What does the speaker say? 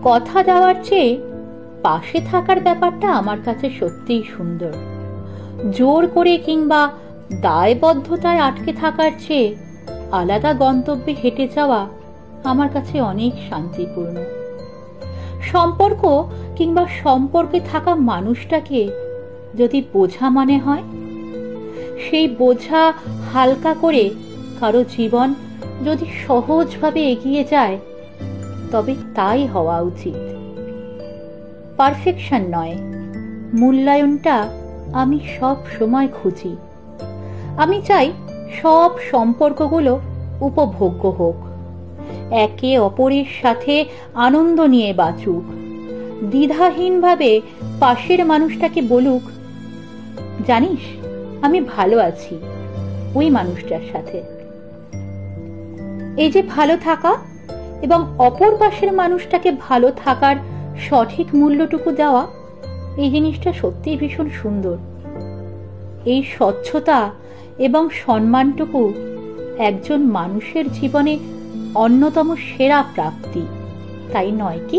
কথা দেওয়ার চেয়ে পাশে থাকার ব্যাপারটা আমার কাছে সত্যিই সুন্দর। জোর করে কিংবা দায়বদ্ধতায় আটকে থাকার চেয়ে আলাদা গন্তব্যে হেঁটে যাওয়া আমার কাছে অনেক শান্তিপূর্ণ। সম্পর্ক কিংবা সম্পর্কে থাকা মানুষটাকে যদি বোঝা মনে হয়, সেই বোঝা হালকা করে কারো জীবন যদি সহজভাবে এগিয়ে যায়, তবে তাই হওয়া উচিত। পারফেকশন নয়, মূল্যায়নটা আমি সব সময় খুঁজি। আমি চাই সব সম্পর্কগুলো উপভোগ্য হোক, একে অপরের সাথে আনন্দ নিয়ে বাঁচুক, দ্বিধাহীনভাবে পাশের মানুষটাকে বলুক, জানিস আমি ভালো আছি ওই মানুষটার সাথে। এই যে ভালো থাকা এবং অপর পাশের মানুষটাকে ভালো থাকার সঠিক মূল্যটুকু দেওয়া, এই জিনিসটা সত্যিই ভীষণ সুন্দর। এই স্বচ্ছতা এবং সম্মানটুকু একজন মানুষের জীবনে অন্যতম সেরা প্রাপ্তি, তাই নয় কি?